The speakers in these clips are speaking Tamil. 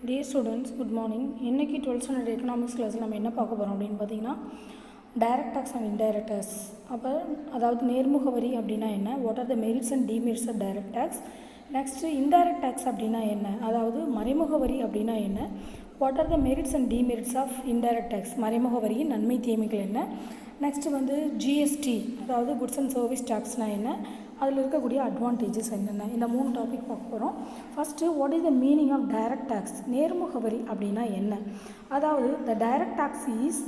Dear students, good morning. இன்றைக்கி 12th ஸ்டாண்டர்ட் எக்கனாமிக்ஸ் கிளாஸில் நம்ம என்ன பார்க்க போகிறோம் அப்படின்னு பார்த்தீங்கன்னா, direct tax and indirect tax. அப்போ அதாவது நேர்முக வரி அப்படின்னா என்ன, what are the merits and demerits of direct tax. Next indirect tax அப்படின்னா என்ன, அதாவது மறைமுக வரி அப்படின்னா என்ன, what are the merits and demerits of indirect tax, மறைமுக வரியின் நன்மை தீமைகள் என்ன. நெக்ஸ்ட்டு வந்து ஜிஎஸ்டி, அதாவது குட்ஸ் அண்ட் சர்வீஸ் டேக்ஸ்னால் என்ன, அதில் இருக்கக்கூடிய அட்வான்டேஜஸ் என்னென்ன, இந்த 3 டாபிக் பார்க்க போகிறோம். First, what is the meaning of direct tax, நேர்முக வரி அப்படின்னா என்ன. அதாவது the direct tax is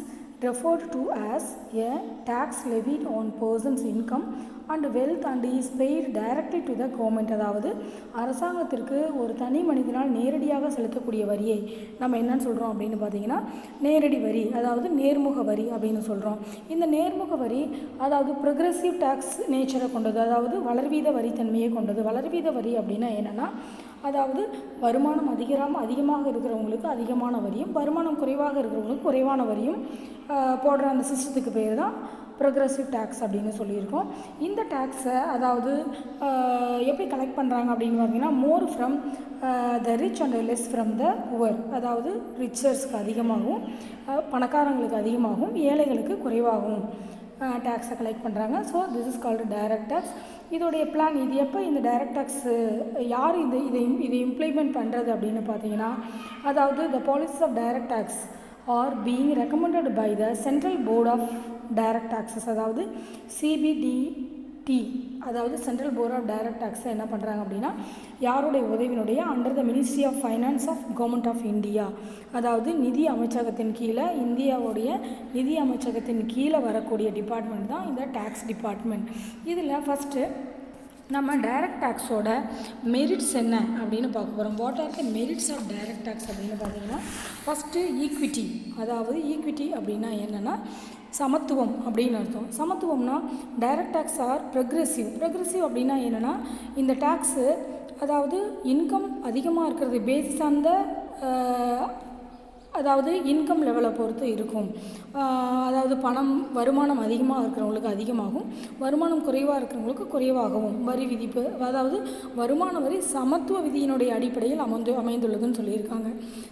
referred to as a tax levied on person's income and wealth and is paid directly to the government. அதாவது அரசாங்கத்திற்கு ஒரு தனி மனிதனால் நேரடியாக செலுத்தக்கூடிய வரியை நம்ம என்னன்னு சொல்கிறோம் அப்படின்னு பார்த்தீங்கன்னா நேரடி வரி, அதாவது நேர்முக வரி அப்படின்னு சொல்கிறோம். இந்த நேர்முக வரி அதாவது ப்ரொக்ரெசிவ் டேக்ஸ் நேச்சரை கொண்டது, அதாவது வளர்வீத வரித்தன்மையை கொண்டது. வளர்வீத வரி அப்படின்னா என்னென்னா, அதாவது வருமானம் அதிகமாக இருக்கிறவங்களுக்கு அதிகமான வரியும், வருமானம் குறைவாக இருக்கிறவங்களுக்கு குறைவான வரியும் போடுற அந்த சிஸ்டத்துக்கு பேர் தான் ப்ரொக்ரெசிவ் டேக்ஸ் அப்படின்னு சொல்லியிருக்கோம். இந்த டேக்ஸை அதாவது எப்படி கலெக்ட் பண்ணுறாங்க அப்படின்னு பார்த்தீங்கன்னா, more from the rich and less from the poor. அதாவது ரிச்சர்ஸ்க்கு அதிகமாகவும் பணக்காரங்களுக்கு அதிகமாகவும் ஏழைகளுக்கு குறைவாகவும் டேக்ஸை கலெக்ட் பண்ணுறாங்க. So this is called direct tax. இதோடைய பிளான், இது எப்போ இந்த டைரக்ட் டேக்ஸு யார் இதை இம்ப்ளிமெண்ட் பண்ணுறது அப்படின்னு பார்த்தீங்கன்னா, அதாவது the policies of direct tax are being recommended by the central board of direct taxes, அதாவது சிபிடிடி, அதாவது சென்ட்ரல் போர்ட் ஆஃப் டைரக்ட் டேக்ஸை என்ன பண்ணுறாங்க அப்படின்னா, யாருடைய உதவியினுடைய under the ministry of finance of government of India, அதாவது நிதி அமைச்சகத்தின் கீழே, இந்தியாவுடைய நிதி அமைச்சகத்தின் கீழே வரக்கூடிய டிபார்ட்மெண்ட் தான் இந்த டேக்ஸ் டிபார்ட்மெண்ட். இதில் ஃபஸ்ட்டு நம்ம டைரக்ட் டேக்ஸோட மெரிட்ஸ் என்ன அப்படின்னு பார்க்க போகிறோம். What are the merits of direct tax அப்படின்னு பார்த்தீங்கன்னா, ஃபஸ்ட்டு ஈக்விட்டி. அதாவது ஈக்விட்டி அப்படின்னா என்னென்னா சமத்துவம் அப்படின்னு அர்த்தம். சமத்துவம்னா டைரக்ட் டேக்ஸ் ஆர் ப்ரொக்ரெசிவ் அப்படின்னா என்னென்னா, இந்த டேக்ஸு அதாவது இன்கம் அதிகமாக இருக்கிறது பேசிஸ் ஆன் த அதாவது இன்கம் லெவலை பொறுத்து இருக்கும். அதாவது வருமானம் அதிகமாக இருக்கிறவங்களுக்கு அதிகமாகவும், வருமானம் குறைவாக இருக்கிறவங்களுக்கு குறைவாகவும் வரி விதிப்பு, அதாவது வருமான வரி சமத்துவ விதியினுடைய அடிப்படையில் அமைந்துள்ளதுன்னு சொல்லியிருக்காங்க.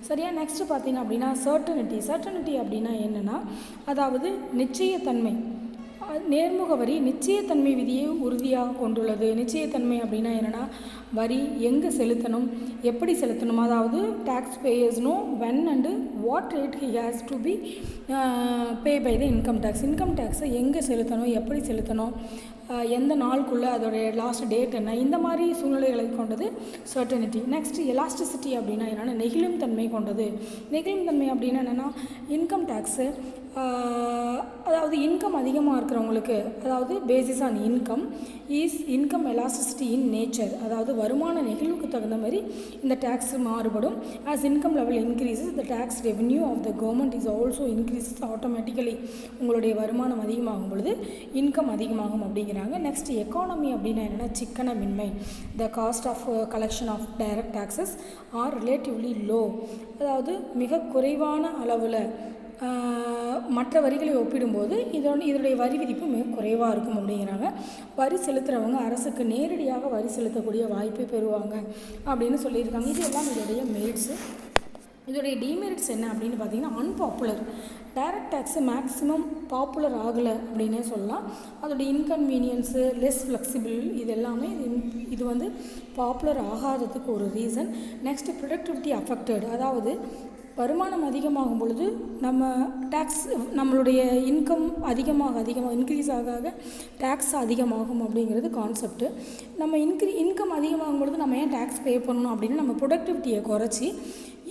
சரியா. நெக்ஸ்ட்டு பார்த்தீங்கன்னா அப்படின்னா சர்டனிட்டி அப்படின்னா என்னென்னா, அதாவது நிச்சயத்தன்மை. நேர்முக வரி நிச்சயத்தன்மை விதியை உறுதியாக கொண்டுள்ளது. நிச்சயத்தன்மை அப்படின்னா என்னென்னா, வரி எங்கே செலுத்தணும், எப்படி செலுத்தணும், அதாவது tax payers know when and what rate he has to be pay by the income tax. Income டேக்ஸை எங்கே செலுத்தணும், எப்படி செலுத்தணும், எந்த நாளுக்குள்ளே அதோடைய லாஸ்ட் டேட் என்ன, இந்த மாதிரி சூழ்நிலைகளை கொண்டது சர்டனிட்டி. நெக்ஸ்ட் எலாஸ்டிசிட்டி அப்படின்னா என்னென்னா நெகிழும் தன்மை கொண்டது. நெகிழும் தன்மை அப்படின்னா என்னென்னா, இன்கம் டேக்ஸு அதாவது இன்கம் அதிகமாக இருக்கிறவங்களுக்கு, அதாவது basis on income elasticity in nature, அதாவது வருமான நெகிழ்வுக்கு தகுந்த மாதிரி இந்த டேக்ஸ் மாறுபடும். As income level increases the tax revenue of the government is also increases automatically. உங்களுடைய வருமானம் அதிகமாகும் பொழுது இன்கம் அதிகமாகும் அப்படிங்கிறாங்க. நெக்ஸ்ட் எக்கானமி அப்படின்னா என்னென்னா சிக்கனமின்மை. The cost of collection of direct taxes are relatively low, அதாவது மிக குறைவான அளவில் மற்ற வரிகளை ஒப்பிடும்போது இதனுடைய வரி விதிப்பு மிக குறைவாக இருக்கும் அப்படிங்கிறாங்க. வரி செலுத்துகிறவங்க அரசுக்கு நேரடியாக வரி செலுத்தக்கூடிய வாய்ப்பை பெறுவாங்க அப்படின்னு சொல்லியிருக்காங்க. இது எல்லாம் இதோடைய மெரிட்ஸு. இதோடைய டிமெரிட்ஸ் என்ன அப்படின்னு பார்த்தீங்கன்னா, unpopular. Direct tax maximum popular ஆகலை அப்படின்னே சொல்லலாம். அதோடைய இன்கன்வீனியன்ஸு, லெஸ் ஃப்ளெக்சிபிள், இது எல்லாமே இது வந்து பாப்புலர் ஆகாததுக்கு ஒரு ரீசன். நெக்ஸ்ட்டு ப்ரொடக்டிவிட்டி அஃபெக்டட், அதாவது வருமானம் அதிகமாகும் பொழுது நம்மளுடைய இன்கம் அதிகமாக இன்க்ரீஸ் ஆக டேக்ஸ் அதிகமாகும் அப்படிங்கிறது கான்செப்ட்டு. நம்ம இன்கம் அதிகமாகும் பொழுது நம்ம ஏன் டேக்ஸ் பே பண்ணணும் அப்படின்னு நம்ம ப்ரொடக்டிவிட்டியை குறைச்சி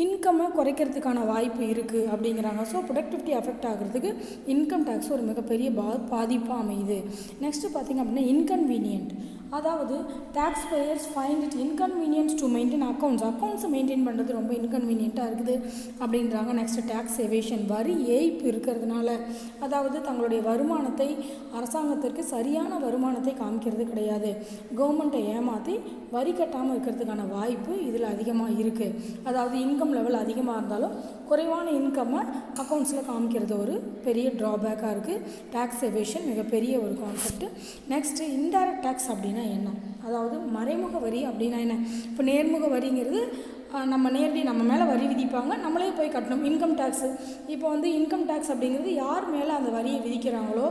இன்கம்மை குறைக்கிறதுக்கான வாய்ப்பு இருக்குது அப்படிங்கிறாங்க. ஸோ ப்ரொடக்டிவிட்டி அஃபெக்ட் ஆகிறதுக்கு இன்கம் டேக்ஸ் ஒரு மிகப்பெரிய பாதிப்பாக அமையுது. நெக்ஸ்ட்டு பார்த்திங்க அப்படின்னா இன்கன்வீனியன்ட், அதாவது tax payers find it inconvenience to maintain அக்கௌண்ட்ஸை மெயின்டைன் பண்ணுறது ரொம்ப இன்கன்வீனியண்ட்டாக இருக்குது அப்படின்றாங்க. நெக்ஸ்ட்டு டேக்ஸ் எவேஷன், வரி ஏய்ப்பு இருக்கிறதுனால, அதாவது தங்களுடைய வருமானத்தை அரசாங்கத்திற்கு சரியான வருமானத்தை காமிக்கிறது கிடையாது, கவர்மெண்ட்டை ஏமாற்றி வரி கட்டாமல் இருக்கிறதுக்கான வாய்ப்பு இதில் அதிகமாக இருக்குது. அதாவது இன்கம் லெவல் அதிகமாக இருந்தாலும் குறைவான இன்கம்மை அக்கௌண்ட்ஸில் காமிக்கிறது ஒரு பெரிய ட்ராபேக்காக இருக்குது. டேக்ஸ் எவேஷன் மிகப்பெரிய ஒரு கான்செப்ட். நெக்ஸ்ட்டு இன்டைரக்ட் டேக்ஸ் அப்படின்னா என்ன, அதாவது மறைமுக வரி அப்படின்னா என்ன. இப்போ நேர்முக வரிங்கிறது நம்ம நேரடி நம்ம மேலே வரி விதிப்பாங்க, நம்மளே போய் கட்டணும். இன்கம் டேக்ஸு இப்போ வந்து இன்கம் டேக்ஸ் அப்படிங்கிறது யார் மேலே அந்த வரியை விதிக்கிறாங்களோ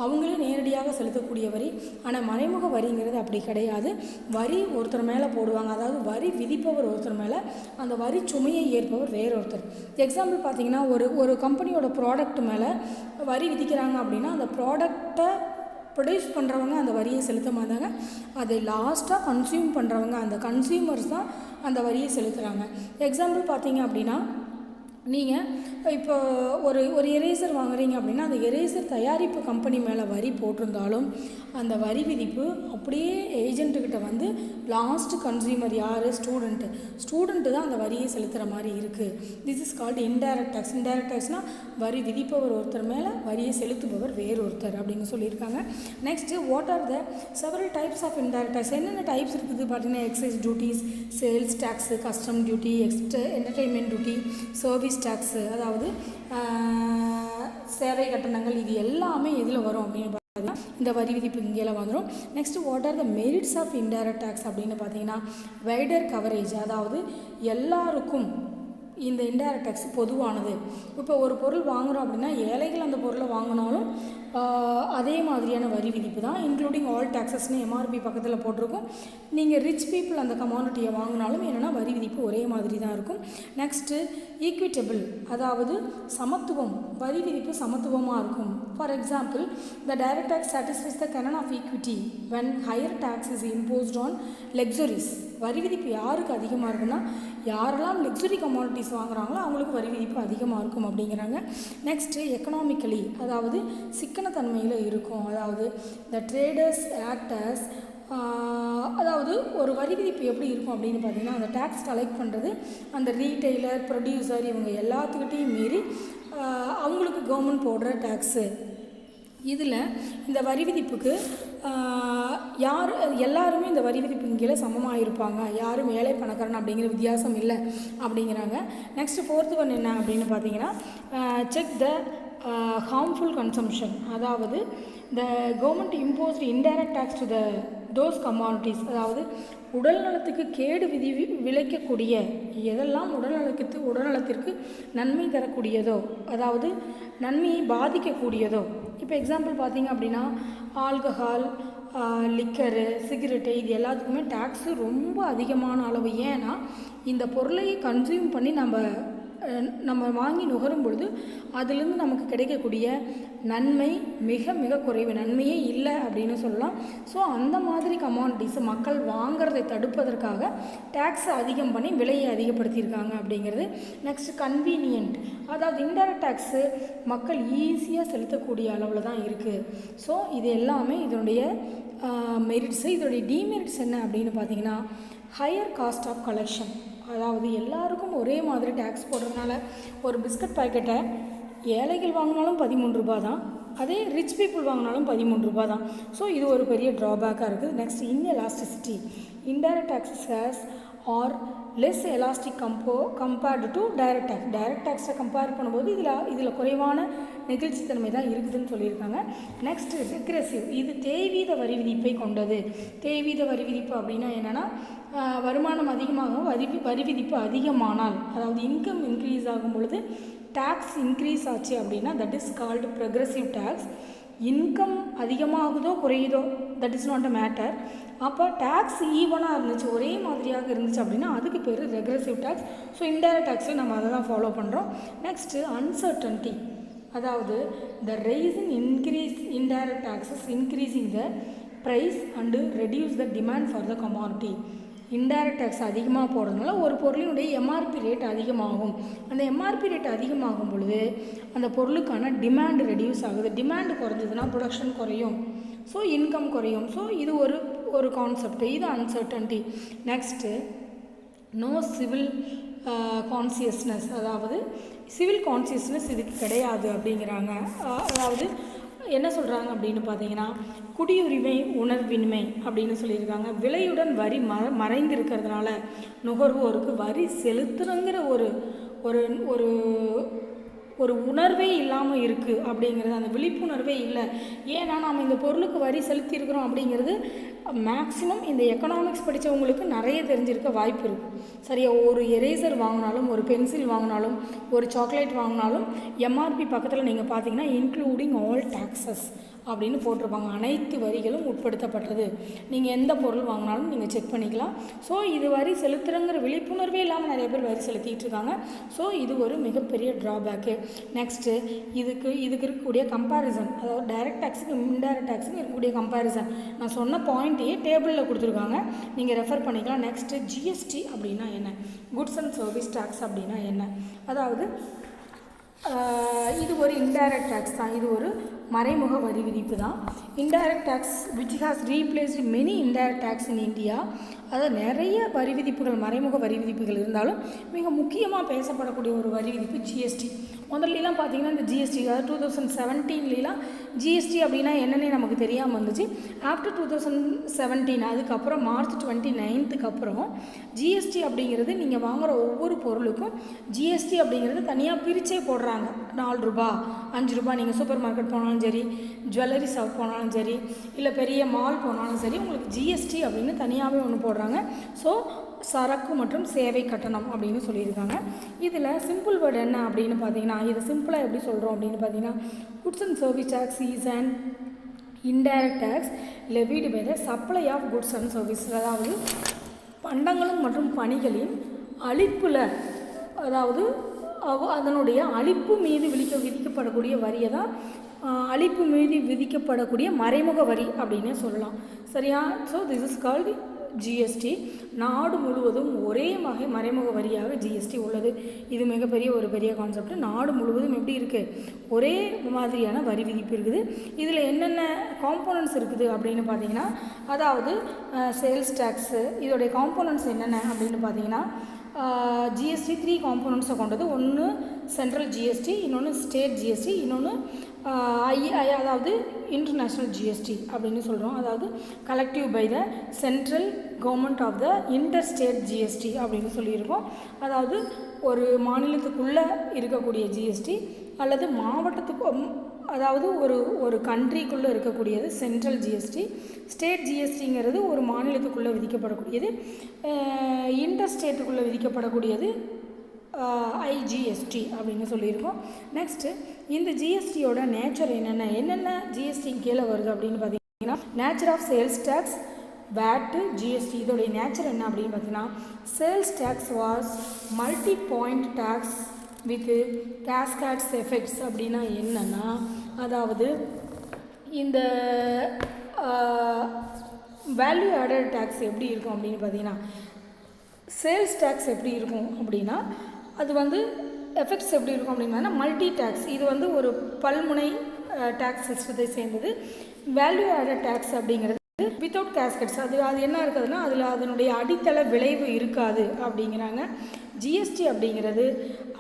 அவங்களே நேரடியாக செலுத்தக்கூடிய வரி. ஆனால் மறைமுக வரிங்கிறது அப்படி கிடையாது. வரி ஒருத்தர் மேலே போடுவாங்க, அதாவது வரி விதிப்பவர் ஒருத்தர் மேலே, அந்த வரி சுமையை ஏற்பவர் வேறொருத்தர். எக்ஸாம்பிள் பார்த்தீங்கன்னா ஒரு கம்பெனியோட ப்ராடக்ட் மேலே வரி விதிக்கிறாங்க அப்படின்னா அந்த ப்ராடக்டை ப்ரொடியூஸ் பண்ணுறவங்க அந்த வரியை செலுத்த மாட்டாங்க. அதை லாஸ்ட்டாக கன்சியூம் பண்ணுறவங்க, அந்த கன்சியூமர்ஸ் தான் அந்த வரியை செலுத்துகிறாங்க. எக்ஸாம்பிள் பார்த்தீங்க அப்படின்னா, நீங்கள் இப்போ ஒரு எரேசர் வாங்குறீங்க அப்படின்னா அந்த எரேசர் தயாரிப்பு கம்பெனி மேலே வரி போட்டிருந்தாலும் அந்த வரி விதிப்பு அப்படியே ஏஜென்ட்டுக்கிட்ட வந்து லாஸ்ட் கன்சியூமர் யார்? ஸ்டூடெண்ட்டு தான் அந்த வரியை செலுத்துகிற மாதிரி இருக்குது. This is called indirect tax. Indirect டேக்ஸ்னால் வரி விதிப்பவர் ஒருத்தர் மேலே வரியை செலுத்துபவர் வேறொருத்தர் அப்படின்னு சொல்லியிருக்காங்க. Next what are the several types of indirect tax? என்னென்ன டைப்ஸ் இருக்குது பார்த்தீங்கன்னா, excise duties, sales tax, custom duty, entertainment duty, service tax, அதாவது சேவை கட்டணங்கள், இது எல்லாமே எதில் வரும் அப்படின்னு பார்த்தீங்கன்னா இந்த வரி விதிப்பு இங்கேலாம் வந்துடும். Next what are the merits of indirect tax அப்படின்னு பார்த்தீங்கன்னா, வைடர் கவரேஜ், அதாவது எல்லாருக்கும் இந்த இன்டைரக்ட் டேக்ஸ் பொதுவானது. இப்போ ஒரு பொருள் வாங்குகிறோம் அப்படின்னா ஏழைகள் அந்த பொருளை வாங்கினாலும் அதே மாதிரியான வரி விதிப்பு தான், இன்க்ளூடிங் ஆல் டேக்ஸஸ்னு எம்ஆர்பி பக்கத்தில் போட்டிருக்கும். நீங்கள் ரிச் பீப்புள் அந்த கமாடிட்டியை வாங்கினாலும் என்னென்னா வரி விதிப்பு ஒரே மாதிரி தான் இருக்கும். நெக்ஸ்ட்டு ஈக்விட்டபிள், அதாவது சமத்துவம், வரி விதிப்பு சமத்துவமாக இருக்கும். For example, the direct tax satisfies the canon of equity when higher tax is imposed on luxuries. வரி விதிப்பு யாருக்கு அதிகமாக இருக்குன்னா, யாரெல்லாம் லக்ஸுரி கமாடிட்டிஸ் வாங்குகிறாங்களோ அவங்களுக்கு வரி விதிப்பு அதிகமாக இருக்கும் அப்படிங்கிறாங்க. நெக்ஸ்ட்டு எக்கனாமிக்கலி, அதாவது சிக்கனத்தன்மையில் இருக்கும். அதாவது த ட்ரேடர்ஸ் ஆக்டர்ஸ், அதாவது ஒரு வரி விதிப்பு எப்படி இருக்கும் அப்படின்னு பார்த்தீங்கன்னா, அந்த டேக்ஸ் கலெக்ட் பண்ணுறது அந்த ரீட்டெய்லர், ப்ரொடியூசர், இவங்க எல்லாத்துக்கிட்டையும் மீறி அவங்களுக்கு கவர்மெண்ட் போடுற டேக்ஸு. இதில் இந்த வரி விதிப்புக்கு எல்லாருமே இந்த வரி விதிப்பின் கீழே சமமாக இருப்பாங்க, யாரும் ஏழை பணக்காரன் அப்படிங்கிற வித்தியாசம் இல்லை அப்படிங்கிறாங்க. நெக்ஸ்ட்டு ஃபோர்த்து ஒன் என்ன அப்படின்னு பார்த்தீங்கன்னா, செக் த harmful consumption, அதாவது the government imposed indirect tax to those commodities, அதாவது உடல் நலத்துக்கு கேடு விளைக்கக்கூடிய எதெல்லாம் உடல்நலத்திற்கு நன்மை தரக்கூடியதோ, அதாவது நன்மையை பாதிக்கக்கூடியதோ. இப்போ எக்ஸாம்பிள் பார்த்தீங்க அப்படின்னா, ஆல்கஹால், லிக்கரு, சிகரெட்டு, இது எல்லாத்துக்குமே டேக்ஸு ரொம்ப அதிகமான அளவு. ஏன்னா இந்த பொருளை கன்சியூம் பண்ணி நம்ம வாங்கி நுகரும் பொழுது அதிலிருந்து நமக்கு கிடைக்கக்கூடிய நன்மை மிக மிக குறைவு, நன்மையே இல்லை அப்படின்னு சொல்லலாம். ஸோ அந்த மாதிரி கமாடிட்டிஸ் மக்கள் வாங்கிறதை தடுப்பதற்காக டேக்ஸ் அதிகம் பண்ணி விலையை அதிகப்படுத்தியிருக்காங்க அப்படிங்கிறது. நெக்ஸ்ட் கன்வீனியன்ட், அதாவது இன்டைரக்ட் டேக்ஸு மக்கள் ஈஸியாக செலுத்தக்கூடிய அளவில் தான் இருக்குது. ஸோ இது எல்லாமே இதனுடைய மெரிட்ஸு. இதனுடைய டிமெரிட்ஸ் என்ன அப்படின்னு பார்த்தீங்கன்னா, ஹையர் காஸ்ட் ஆஃப் கலெக்ஷன், அதாவது எல்லாருக்கும் ஒரே மாதிரி டேக்ஸ் போடுறதுனால ஒரு பிஸ்கட் பாக்கெட்டை ஏழைகள் வாங்கினாலும் 13 ரூபா தான், அதே ரிச் பீப்புள் வாங்கினாலும் 13 ரூபா தான். ஸோ இது ஒரு பெரிய ட்ராபேக்காக இருக்குது. Next inelasticity, indirect taxes are less elastic compared to direct tax. Direct டேக்ஸை கம்பேர் பண்ணும்போது இதில் குறைவான நெகிழ்ச்சித்தன்மை தான் இருக்குதுன்னு சொல்லியிருக்காங்க. நெக்ஸ்ட் ரிக்ரெசிவ், இது தேய்வீத வரி விதிப்பை கொண்டது. தேய்வீத வரி விதிப்பு அப்படின்னா என்னென்னா, வருமானம் அதிகமாக வரி விதிப்பு அதிகமானால், அதாவது இன்கம் இன்க்ரீஸ் ஆகும் பொழுது டேக்ஸ் இன்க்ரீஸ் ஆச்சு அப்படின்னா that is called progressive tax. Income அதிகமாகுதோ குறையுதோ that is not a matter. அப்போ டேக்ஸ் ஈவனாக இருந்துச்சு, ஒரே மாதிரியாக இருந்துச்சு அப்படின்னா அதுக்கு பேர் ரெக்ரெசிவ் டேக்ஸ். ஸோ இன்டைரக்ட் டேக்ஸில் நம்ம அதை தான் ஃபாலோ பண்ணுறோம். நெக்ஸ்ட்டு அன்சர்டன்ட்டி, அதாவது the rising increase indirect taxes increasing the price and reduce the demand for the commodity. Indirect tax அதிகமாக போடுறதுனால ஒரு பொருளினுடைய எம்ஆர்பி ரேட் அதிகமாகும். அந்த எம்ஆர்பி ரேட் அதிகமாகும் பொழுது அந்த பொருளுக்கான டிமாண்ட் ரெடியூஸ் ஆகுது. டிமாண்ட் குறைஞ்சதுன்னா ப்ரொடக்ஷன் குறையும், ஸோ இன்கம் குறையும். ஸோ இது ஒரு கான்செப்ட், இது uncertainty. Next no civil consciousness, அதாவது சிவில் கான்சியஸ்னஸ் இதுக்கு கிடையாது அப்படிங்கிறாங்க. அதாவது என்ன சொல்கிறாங்க அப்படின்னு பார்த்தீங்கன்னா, குடியுரிமை உணர்வின்மை அப்படின்னு சொல்லியிருக்காங்க. விலையுடன் வரி மறைந்திருக்கிறதுனால நுகர்வோருக்கு வரி செலுத்துறங்கிற ஒரு உணர்வே இல்லாமல் இருக்குது அப்படிங்கிறது, அந்த விழிப்புணர்வே இல்லை. ஏன்னா நாம் இந்த பொருளுக்கு வரி செலுத்தியிருக்கிறோம் அப்படிங்கிறது மேக்ஸிமம் இந்த எக்கனாமிக்ஸ் படித்தவங்களுக்கு நிறைய தெரிஞ்சிருக்க வாய்ப்பு இருக்குது. சரியா, ஒரு எரேசர் வாங்கினாலும், ஒரு பென்சில் வாங்கினாலும், ஒரு சாக்லேட் வாங்கினாலும் எம்ஆர்பி பக்கத்தில் நீங்கள் பார்த்தீங்கன்னா இன்க்ளூடிங் ஆல் டேக்ஸஸ் அப்படின்னு போட்டிருப்பாங்க. அனைத்து வரிகளும் உட்படுத்தப்பட்டது. நீங்கள் எந்த பொருள் வாங்கினாலும் நீங்கள் செக் பண்ணிக்கலாம். ஸோ இது வரி செலுத்துறங்கிற விழிப்புணர்வே இல்லாமல் நிறைய பேர் வரி செலுத்திட்டு இருக்காங்க. ஸோ இது ஒரு மிகப்பெரிய ட்ராபேக்கு. நெக்ஸ்ட்டு இதுக்கு இருக்கக்கூடிய கம்பேரிசன், அதாவது டைரக்ட் டேக்ஸுக்கு இன்டைரக்ட் டேக்ஸுக்கு இருக்கக்கூடிய கம்பேரிசன் நான் சொன்ன பாயிண்ட்டையே டேபிளில் கொடுத்துருக்காங்க, நீங்கள் ரெஃபர் பண்ணிக்கலாம். நெக்ஸ்ட்டு ஜிஎஸ்டி அப்படின்னா என்ன, குட்ஸ் அண்ட் சர்வீஸ் டேக்ஸ் அப்படின்னா என்ன, அதாவது இது ஒரு இன்டைரக்ட் டேக்ஸ் தான், இது ஒரு மறைமுக வரி விதிப்பு தான். Indirect tax which has replaced many indirect tax in India. அதாவது நிறைய வரி விதிப்புகள், மறைமுக வரி விதிப்புகள் இருந்தாலும் மிக முக்கியமாக பேசப்படக்கூடிய ஒரு வரி விதிப்பு ஜிஎஸ்டி. முதல்லாம் பார்த்தீங்கன்னா இந்த ஜிஎஸ்டி, அதாவது 2017 ஜிஎஸ்டி அப்படின்னா என்னென்னே நமக்கு தெரியாமல் இருந்துச்சு. ஆஃப்டர் 2017 அதுக்கப்புறம் மார்ச் 29 அப்புறம் ஜிஎஸ்டி அப்படிங்கிறது நீங்கள் வாங்குகிற ஒவ்வொரு பொருளுக்கும் ஜிஎஸ்டி அப்படிங்கிறது தனியாக பிரித்தே போடுறாங்க. 4 ரூபா 5 ரூபா, நீங்கள் சூப்பர் மார்க்கெட் போனாலும் சரி, ஜுவல்லரி ஷாப் போனாலும் சரி, இல்லை பெரிய மால் போனாலும் சரி, உங்களுக்கு ஜிஎஸ்டி அப்படின்னு தனியாகவே ஒன்று போடுறாங்க. ஸோ சரக்கு மற்றும் சேவை கட்டணம் அப்படின்னு சொல்லியிருக்காங்க. இதில் சிம்பிள் வேர்டு என்ன அப்படின்னு பார்த்தீங்கன்னா, இதை சிம்பிளாக எப்படி சொல்கிறோம் அப்படின்னு பார்த்தீங்கன்னா, goods and service tax is and indirect tax levied by the supply of goods and service. அதாவது பண்டங்களும் மற்றும் பணிகளின் அளிப்பில், அதாவது அதனுடைய அளிப்பு மீது விதிக்கப்படக்கூடிய வரியை தான் அளிப்பு மீது விதிக்கப்படக்கூடிய மறைமுக வரி அப்படின்னு சொல்லலாம். சரியா? So this is called GST. நாடு முழுவதும் ஒரே வகை மறைமுக வரியாக ஜிஎஸ்டி உள்ளது. இது மிகப்பெரிய ஒரு பெரிய கான்செப்ட். நாடு முழுவதும் எப்படி இருக்குது, ஒரே மாதிரியான வரி விதிப்பு இருக்குது. இதில் என்னென்ன காம்போனன்ட்ஸ் இருக்குது அப்படின்னு பார்த்தீங்கன்னா, அதாவது சேல்ஸ் டேக்ஸு, இதோடைய காம்போனன்ட்ஸ் என்னென்ன அப்படின்னு பார்த்தீங்கன்னா, ஜிஎஸ்டி 3 காம்போனன்ட்ஸை கொண்டது. ஒன்று சென்ட்ரல் ஜிஎஸ்டி, இன்னொன்று ஸ்டேட் ஜிஎஸ்டி, இன்னொன்று அதாவது இன்டர்நேஷ்னல் ஜிஎஸ்டி அப்படின்னு சொல்கிறோம். அதாவது collective by the central government of the inter state GST அப்படின்னு சொல்லியிருக்கோம். அதாவது ஒரு மாநிலத்துக்குள்ளே இருக்கக்கூடிய ஜிஎஸ்டி அல்லது மாவட்டத்துக்கு, அதாவது ஒரு கண்ட்ரிக்குள்ளே இருக்கக்கூடியது சென்ட்ரல் ஜிஎஸ்டி. ஸ்டேட் ஜிஎஸ்டிங்கிறது ஒரு மாநிலத்துக்குள்ளே விதிக்கப்படக்கூடியது. இன்டர் ஸ்டேட்டுக்குள்ளே விதிக்கப்படக்கூடியது ஐஜிஎஸ்டி அப்படின்னு சொல்லியிருக்கோம். நெக்ஸ்ட்டு இந்த ஜிஎஸ்டியோட நேச்சர் என்னென்ன ஜிஎஸ்டி கீழே வருது அப்படின்னு பார்த்தீங்கன்னா, nature of sales tax, VAT, GST. இதோடைய நேச்சர் என்ன அப்படின்னு பார்த்தீங்கன்னா, sales tax was multi point tax with cascades effects. அப்படின்னா என்னென்னா, அதாவது இந்த வேல்யூ ஆடட் டேக்ஸ் எப்படி இருக்கும் அப்படின்னு பார்த்தீங்கன்னா, சேல்ஸ் டேக்ஸ் எப்படி இருக்கும் அப்படின்னா, அது எஃபெக்ட்ஸ் எப்படி இருக்கும் அப்படின்னா மல்டி டேக்ஸ். இது ஒரு பல்முனை டேக்ஸ் சிஸ்டத்தை சேர்ந்தது. வேல்யூ ஆடட் டேக்ஸ் அப்படிங்கிறது வித்தவுட் கேஸ்கெட்ஸ். அது என்ன இருக்குதுன்னா, அதில் அதனுடைய அடித்தள விளைவு இருக்காது அப்படிங்கிறாங்க. ஜிஎஸ்டி அப்படிங்கிறது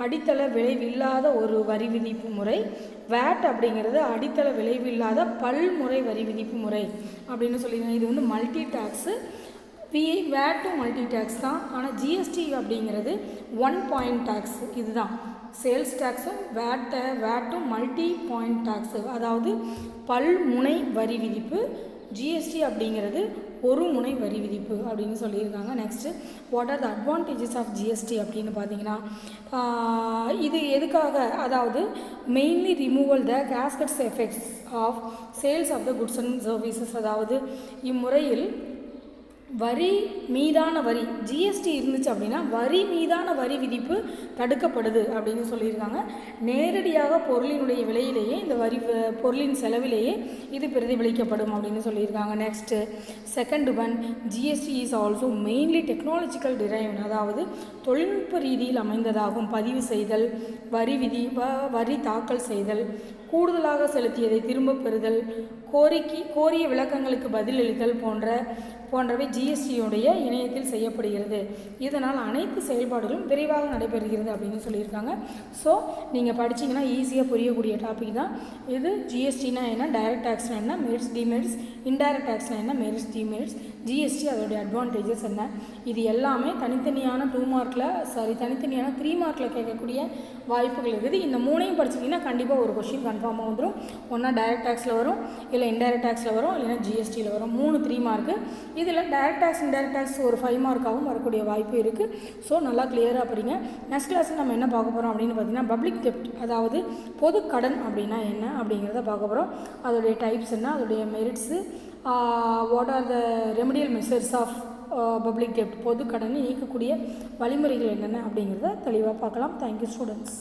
அடித்தள விளைவு இல்லாத ஒரு வரி விதிப்பு முறை. வேட் அப்படிங்கிறது அடித்தள விளைவு இல்லாத பல்முறை வரி விதிப்பு முறை அப்படின்னு சொல்லியிருக்காங்க. இது மல்டி டேக்ஸு. வேட்டும் மல்டி டேக்ஸ் தான். ஆனால் ஜிஎஸ்டி அப்படிங்கிறது 1 பாயிண்ட் டேக்ஸ். இதுதான் சேல்ஸ் டேக்ஸும் வேட்டும் மல்டி பாயிண்ட் டேக்ஸு, அதாவது பல்முனை வரி விதிப்பு. ஜிஎஸ்டி அப்படிங்கிறது ஒரு முனை வரி விதிப்பு அப்படின்னு சொல்லியிருக்காங்க. Next what are the advantages of GST அப்படின்னு பார்த்தீங்கன்னா, இது எதுக்காக, அதாவது mainly removal the cascades effects of sales of the goods and services. அதாவது இம்முறையில் வரி மீதான வரி, ஜிஎஸ்டி இருந்துச்சு அப்படின்னா வரி மீதான வரி விதிப்பு தடுக்கப்படுது அப்படின்னு சொல்லியிருக்காங்க. நேரடியாக பொருளினுடைய விலையிலேயே இந்த பொருளின் செலவிலேயே இது பிரதிபலிக்கப்படும் அப்படின்னு சொல்லியிருக்காங்க. Next second one, GST is also mainly technological driven. அதாவது தொழில்நுட்ப ரீதியில் அமைந்ததாகும். பதிவு செய்தல், வரி தாக்கல் செய்தல், கூடுதலாக செலுத்தியதை திரும்பப் பெறுதல், கோரிய விளக்கங்களுக்கு பதிலளித்தல் போன்றவை ஜிஎஸ்டியுடைய இணையத்தில் செய்யப்படுகிறது. இதனால் அனைத்து செயல்பாடுகளும் விரைவாக நடைபெறுகிறது அப்படின்னு சொல்லியிருக்காங்க. ஸோ நீங்கள் படிச்சிங்கன்னா ஈஸியாக புரியக்கூடிய டாபிக் தான் இது. ஜிஎஸ்டினா என்ன, டைரக்ட் டேக்ஸ்னா என்ன, மெரிட்ஸ் டிமெரிட்ஸ், இன்டைரக்ட் டேக்ஸ்னா என்ன, மெரிட்ஸ் டிமெரிட்ஸ். ஜிஎஸ்டி அதோடைய அட்வான்டேஜஸ் என்ன, இது எல்லாமே தனித்தனியான 2 மார்க்கில் தனித்தனியான 3 மார்க்கில் கேட்கக்கூடிய வாய்ப்புகள் இருக்குது. இந்த 3ஐயும் படிச்சிட்டிங்கன்னா கண்டிப்பாக ஒரு கொஷின் கன்ஃபார்மாக வந்துடும். ஒன்றா டைரக்ட் டேக்ஸில் வரும், இல்லை இன்டைரக்ட் டேக்ஸில் வரும், இல்லைன்னா ஜிஎஸ்டியில் வரும். 3 மார்க்கு. இதில் டைரக்ட் டேக்ஸ் இன்டைரக்ட் டேக்ஸ் ஒரு 5 மார்க்காகவும் வரக்கூடிய வாய்ப்பு இருக்குது. ஸோ நல்லா கிளியராக படிங்க. நெக்ஸ்ட் கிளாஸில் நம்ம என்ன பார்க்க போகிறோம் அப்படின்னு பார்த்தீங்கன்னா பப்ளிக் டெப்ட், அதாவது பொது கடன் அப்படின்னா என்ன அப்படிங்கிறத பார்க்க போகிறோம். அதோடைய டைப்ஸ் என்ன, அதோடைய merits, what are the remedial measures of public டெப்ட், பொது கடனை நீக்கக்கூடிய வழிமுறைகள் என்னென்ன அப்படிங்கிறத தெளிவாக பார்க்கலாம். Thank you students.